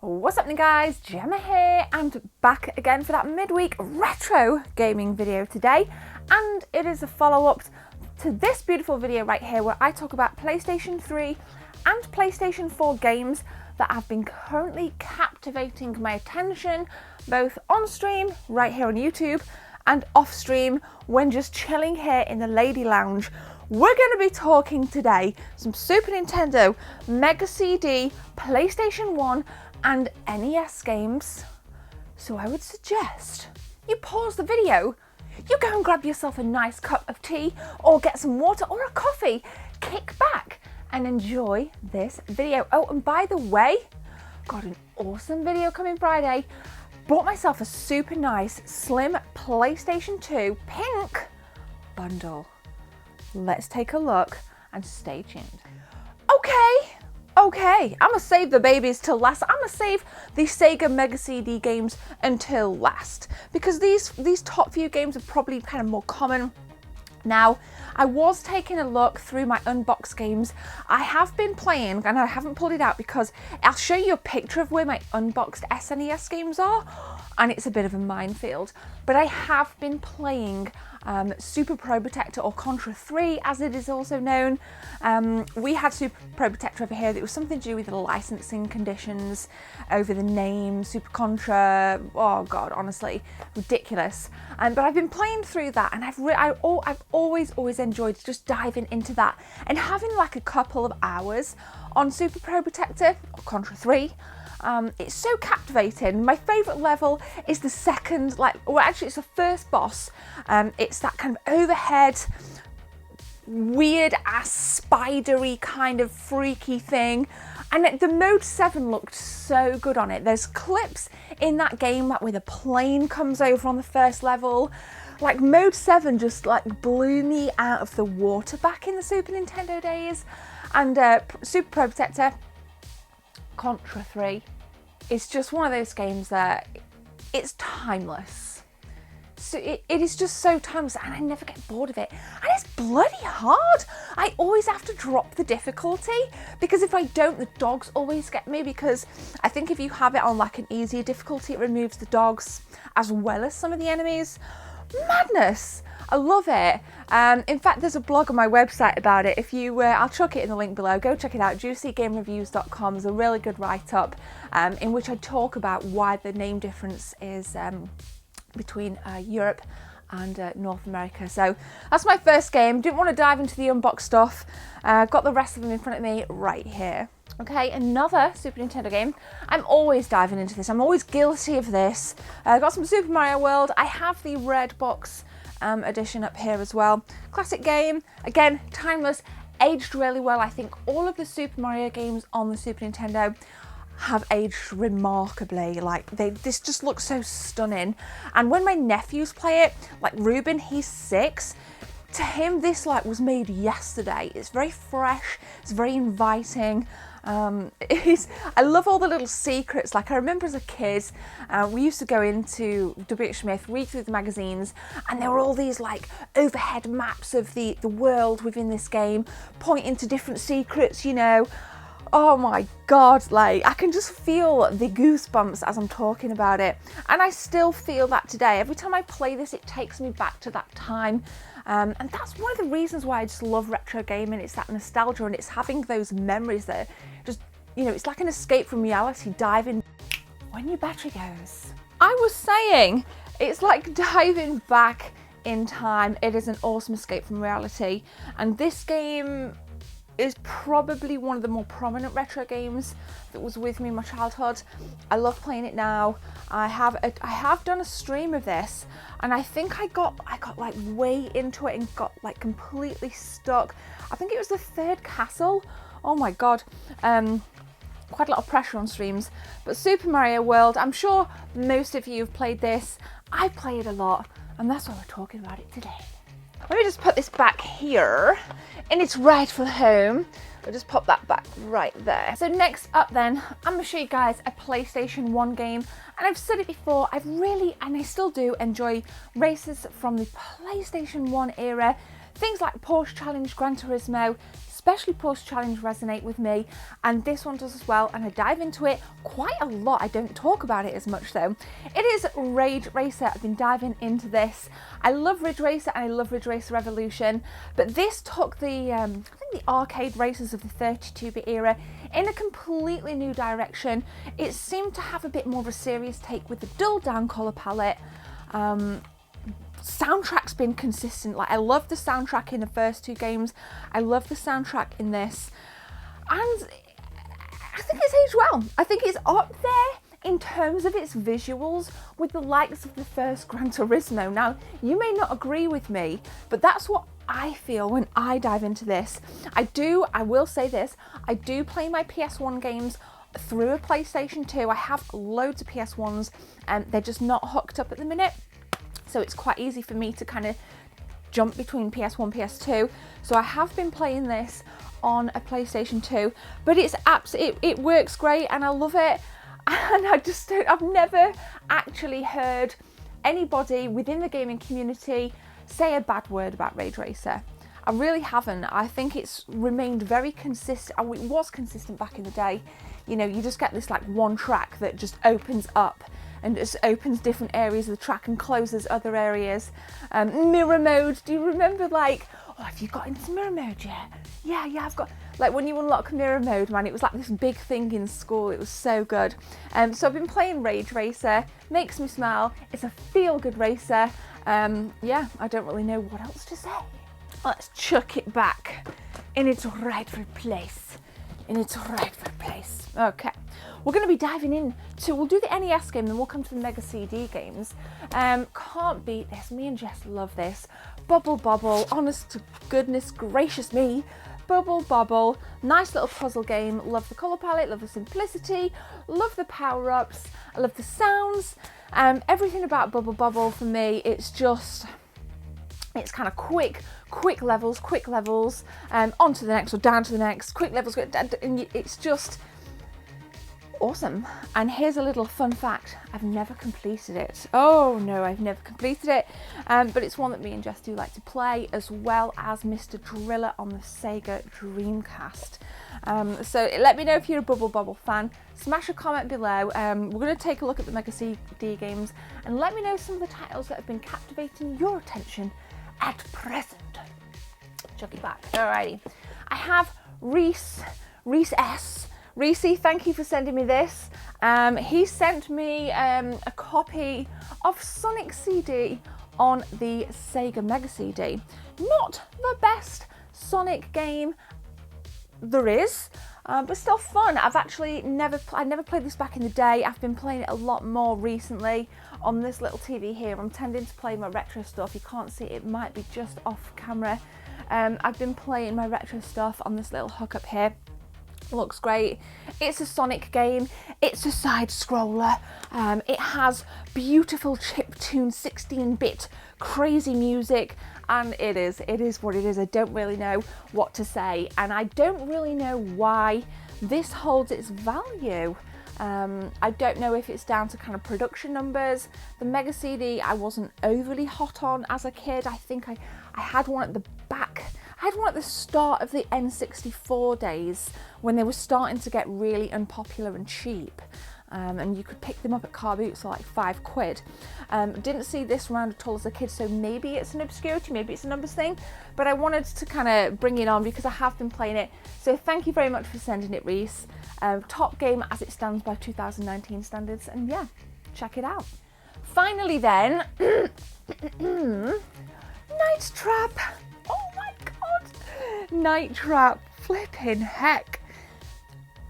What's happening guys, Gemma here and back again for that midweek retro gaming video today, and it is a follow-up to this beautiful video right here where I talk about PlayStation 3 and PlayStation 4 games that have been currently captivating my attention both on stream right here on YouTube and off stream when just chilling here in the lady lounge. We're going to be talking today some Super Nintendo, Mega CD, PlayStation 1 and NES games. So I would suggest you pause the video, you go and grab yourself a nice cup of tea or get some water or a coffee, kick back and enjoy this video. Oh, and by the way, got an awesome video coming Friday. Bought myself a super nice slim PlayStation 2 pink bundle. Let's take a look and stay tuned. Okay, I'm gonna save the babies till last. I'm gonna save the Sega Mega CD games until last because these top few games are probably kind of more common. Now, I was taking a look through my unboxed games. I have been playing, and I haven't pulled it out because I'll show you a picture of where my unboxed SNES games are, and it's a bit of a minefield. But I have been playing Super Probotector, or Contra 3 as it is also known. We had Super Probotector over here. It was something to do with the licensing conditions over the name Super Contra. Oh god, honestly, ridiculous. But I've been playing through that, and I've always enjoyed just diving into that and having like a couple of hours on Super Probotector or Contra 3. It's so captivating. My favourite level is the second, it's the first boss. It's that kind of overhead, weird ass spidery kind of freaky thing. And the mode 7 looked so good on it. There's clips in that game like where the plane comes over on the first level. Like mode 7 just like blew me out of the water back in the Super Nintendo days. And Super Probotector, Contra 3, it's just one of those games that it's timeless. So it is just so timeless, and I never get bored of it. And it's bloody hard. I always have to drop the difficulty because if I don't, the dogs always get me, because I think if you have it on like an easier difficulty, it removes the dogs as well as some of the enemies. Madness. I love it. In fact, there's a blog on my website about it. If you, I'll chuck it in the link below. Go check it out. JuicyGameReviews.com is a really good write-up in which I talk about why the name difference is between Europe and North America. So that's my first game. Didn't want to dive into the unboxed stuff. Got the rest of them in front of me right here. Okay, another Super Nintendo game. I'm always diving into this. I'm always guilty of this. Got some Super Mario World. I have the red box edition up here as well. Classic game. Again, timeless. Aged really well. I think all of the Super Mario games on the Super Nintendo have aged remarkably. Like this just looks so stunning. And when my nephews play it, like Ruben, he's 6. To him, this like was made yesterday. It's very fresh. It's very inviting. I love all the little secrets. Like I remember as a kid, we used to go into W.H. Smith, read through the magazines, and there were all these like overhead maps of the world within this game, pointing to different secrets, you know. Oh my god, like I can just feel the goosebumps as I'm talking about it, and I still feel that today. Every time I play this, it takes me back to that time, and that's one of the reasons why I just love retro gaming. It's that nostalgia, and it's having those memories that just, you know, it's like an escape from reality. Diving when your battery goes. I was saying, it's like diving back in time. It is an awesome escape from reality, and this game is probably one of the more prominent retro games that was with me in my childhood. I love playing it now. I have done a stream of this, and I think I got like way into it and got like completely stuck. I think it was the third castle. Oh my god. Quite a lot of pressure on streams. But Super Mario World, I'm sure most of you have played this. I play it a lot, and that's why we're talking about it today. Let me just put this back here in its rightful home. I'll just pop that back right there. So next up then, I'm gonna show you guys a PlayStation 1 game. And I've said it before, I've really, and I still do, enjoy races from the PlayStation 1 era. Things like Porsche Challenge, Gran Turismo, especially Push Challenge resonate with me, and this one does as well, and I dive into it quite a lot. I don't talk about it as much though. It is Ridge Racer. I've been diving into this. I love Ridge Racer and I love Ridge Racer Revolution, but this took the I think the arcade races of the 32-bit era in a completely new direction. It seemed to have a bit more of a serious take with the dulled down colour palette. Soundtrack's been consistent. Like, I love the soundtrack in the first two games. I love the soundtrack in this. And I think it's aged well. I think it's up there in terms of its visuals with the likes of the first Gran Turismo. Now, you may not agree with me, but that's what I feel when I dive into this. I will say this, I do play my PS1 games through a PlayStation 2. I have loads of PS1s and they're just not hooked up at the minute. So it's quite easy for me to kind of jump between PS1, PS2. So I have been playing this on a PlayStation 2, but it works great and I love it. And I've never actually heard anybody within the gaming community say a bad word about Ridge Racer. I really haven't. I think it's remained very consistent. It was consistent back in the day. You know, you just get this like one track that just opens up and just opens different areas of the track and closes other areas. Mirror mode, do you remember like, oh, have you got into mirror mode yet? Yeah, I've got, like when you unlock mirror mode, man, it was like this big thing in school. It was so good. So I've been playing Ridge Racer, makes me smile. It's a feel-good racer. Yeah, I don't really know what else to say. Let's chuck it back in its rightful place. Okay, we're going to be diving in to, we'll do the NES game, then we'll come to the Mega CD games. Can't beat this. Me and Jess love this. Bobble, honest to goodness gracious me. Bobble, nice little puzzle game. Love the colour palette, love the simplicity, love the power-ups, I love the sounds. Everything about Bobble for me, it's kind of quick levels, on to the next or down to the next, quick levels, and it's just awesome. And here's a little fun fact, I've never completed it. Oh no, I've never completed it, but it's one that me and Jess do like to play, as well as Mr. Driller on the Sega Dreamcast. So let me know if you're a Bobble fan. Smash a comment below. We're going to take a look at the Mega CD games and let me know some of the titles that have been captivating your attention at present. Chuck it back. Alrighty. I have Reese S. Reese, thank you for sending me this. He sent me a copy of Sonic CD on the Sega Mega CD. Not the best Sonic game there is, but still fun. I never played this back in the day. I've been playing it a lot more recently on this little TV here. I'm tending to play my retro stuff. You can't see it, might be just off camera. I've been playing my retro stuff on this little hookup here. Looks great. It's a Sonic game. It's a side scroller. It has beautiful chiptune 16-bit crazy music, and it is what it is. I don't really know what to say, and I don't really know why this holds its value. I don't know if it's down to kind of production numbers. The Mega CD I wasn't overly hot on as a kid. I think I had one at the back. I had one at the start of the N64 days when they were starting to get really unpopular and cheap. And you could pick them up at car boots for like £5. Didn't see this around at all as a kid, so maybe it's an obscurity, maybe it's a numbers thing, but I wanted to kind of bring it on because I have been playing it. So thank you very much for sending it, Reese. Top game as it stands by 2019 standards, and yeah, check it out. Finally then, Night Trap. Oh my god, Night Trap, flipping heck.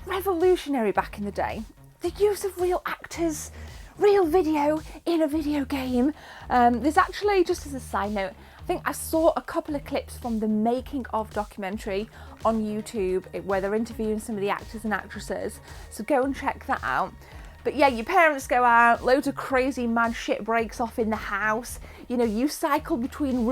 Revolutionary back in the day. The use of real actors, real video in a video game. There's actually, just as a side note, I think I saw a couple of clips from the making of documentary on YouTube where they're interviewing some of the actors and actresses, so go and check that out. But yeah, your parents go out, loads of crazy mad shit breaks off in the house. You know, you cycle between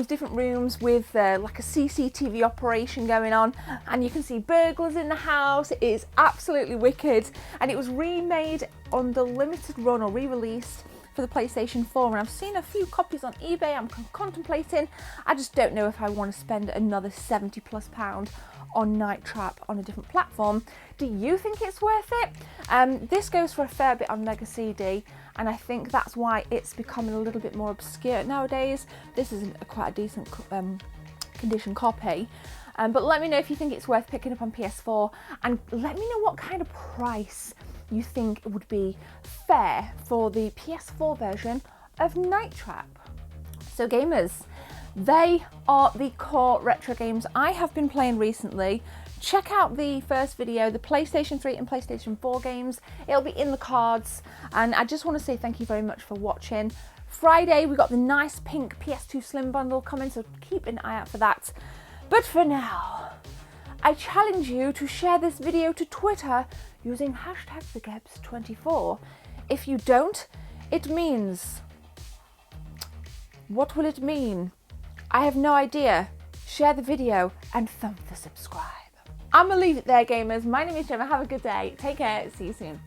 different rooms with like a CCTV operation going on, and you can see burglars in the house. It is absolutely wicked, and it was remade on the limited run or re-released for the PlayStation 4, and I've seen a few copies on eBay I'm contemplating. I just don't know if I want to spend another £70+ on Night Trap on a different platform. Do you think it's worth it? This goes for a fair bit on Mega CD, and I think that's why it's becoming a little bit more obscure nowadays. This is quite a decent condition copy. But let me know if you think it's worth picking up on PS4, and let me know what kind of price you think would be fair for the PS4 version of Night Trap. So gamers, they are the core retro games I have been playing recently. Check out the first video, the PlayStation 3 and PlayStation 4 games. It'll be in the cards, and I just want to say thank you very much for watching. Friday we got the nice pink PS2 Slim bundle coming, so keep an eye out for that. But for now, I challenge you to share this video to Twitter using hashtag TheGebs24. If you don't, it means... what will it mean? I have no idea. Share the video and thump the subscribe. I'm gonna leave it there, gamers. My name is Gemma. Have a good day. Take care. See you soon.